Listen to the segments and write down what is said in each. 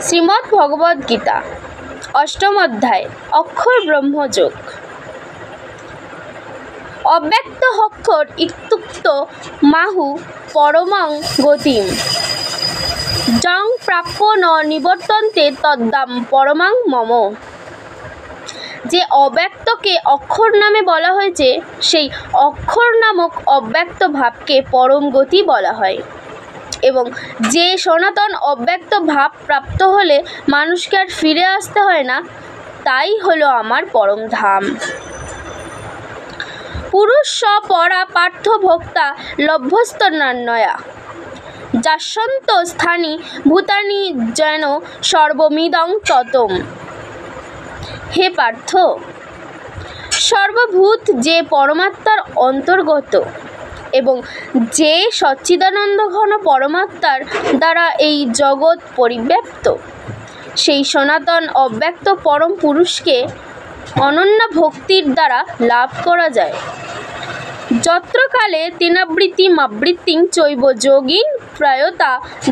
শ্রীমদ্ ভগবদ্ গীতা অষ্টম অধ্যায় অক্ষর ব্রহ্মযোগ। অব্যক্ত অক্ষর ইত্যুক্ত মাহু পরমং গতিম যং প্রাপ্য ন নিবর্তন্তে তদ্দাম পরমাং মম। যে অব্যক্তকে অক্ষর নামে বলা হয়েছে সেই অক্ষর নামক অব্যক্ত ভাবকে পরম গতি বলা হয়, এবং যে সনাতন অব্যক্ত ভাব প্রাপ্ত হলে মানুষকে আর ফিরে আসতে হয় না, তাই হলো আমার পরম ধাম। পুরুষ স্বপরা পার্থ ভোক্তা লভ্যস্তন্নয়া যাস্যন্ত স্থানী ভূতানি যেন সর্বমিদং ততম। হে পার্থ, সর্বভূত যে পরমাত্মার অন্তর্গত এবং যে সচ্চিদানন্দ ঘন পরমাত্মার দ্বারা এই জগৎ পরিব্যাপ্ত, সেই সনাতন অব্যক্ত পরম পুরুষকে অনন্য ভক্তির দ্বারা লাভ করা যায়। যত্র কালে তেনাবৃত্তিমাবৃত্তিং চৈব যোগিন প্রায়তা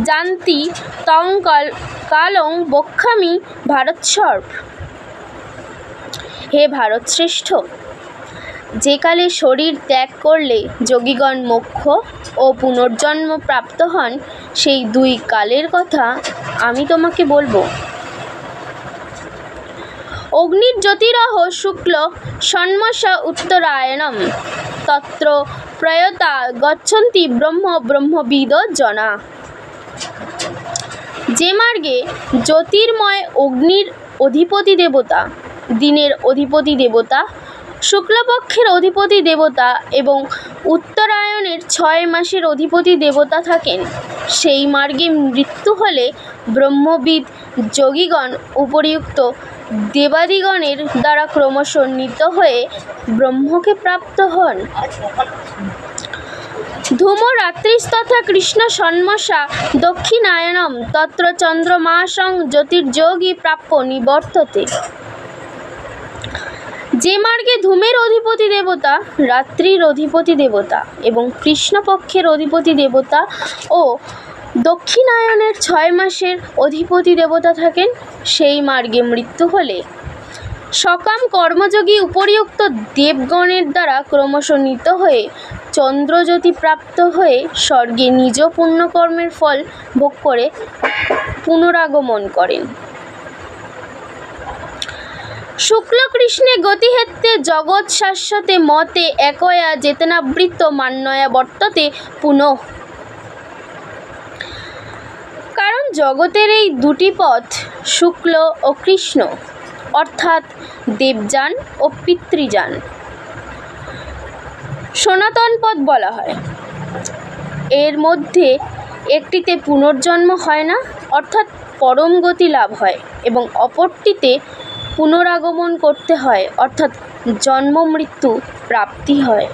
জানতি তং কালং বক্ষ্যামি ভারতসর্ব। হে ভারতশ্রেষ্ঠ, যে কালে শরীর ত্যাগ করলে যোগীগণ মোক্ষ ও পুনর্জন্ম প্রাপ্ত হন, সেই দুই কালের কথা আমি তোমাকে বলবো। অগ্নিজ্যোতিরহ শুক্ল ষণ্মাসা উত্তরায়ণম তত্র প্রয়তা গচ্ছন্তি ব্রহ্মবিদ জনা। যে মার্গে জ্যোতির্ময় অগ্নির অধিপতি দেবতা, দিনের অধিপতি দেবতা, শুক্লপক্ষের অধিপতি দেবতা এবং উত্তরায়ণের 6 মাসের অধিপতি দেবতা থাকেন, সেই মার্গে মৃত্যু হলে ব্রহ্মবিদ যোগীগণ উপরিউক্ত দেবাদিগণের দ্বারা ক্রমশ নীত হয়ে ব্রহ্মকে প্রাপ্ত হন। ধূম রাত্রিস্তথা কৃষ্ণ ষণ্মাসা দক্ষিণায়নম তত্র চন্দ্রমাসং জ্যোতির্যোগী প্রাপ্য নিবর্ততে। যে মার্গে ধূমের অধিপতি দেবতা, রাত্রির অধিপতি দেবতা এবং কৃষ্ণপক্ষের অধিপতি দেবতা ও দক্ষিণায়নের 6 মাসের অধিপতি দেবতা থাকেন, সেই মার্গে মৃত্যু হলে সকাম কর্মযোগী উপরিউক্ত দেবগণের দ্বারা ক্রমশ নীত হয়ে চন্দ্রজ্যোতি প্রাপ্ত হয়ে স্বর্গে নিজ পুণ্যকর্মের ফল ভোগ করে পুনরাগমন করেন। শুক্লকৃষ্ণে গতিহেত্তে জগৎ শাশ্বতে মতে একয়া চেতনাবৃত্ত মান্যয়া বর্ততে পুনঃ। কারণ জগতের এই দুটি পথ শুক্ল ও কৃষ্ণ, অর্থাৎ দেবযান ও পিতৃযান, সনাতন পথ বলা হয়। এর মধ্যে একটিতে পুনর্জন্ম হয় না, অর্থাৎ পরম গতি লাভ হয়, এবং অপরটিতে পুনরাগমন করতে হয়, অর্থাৎ জন্ম মৃত্যু প্রাপ্তি হয়।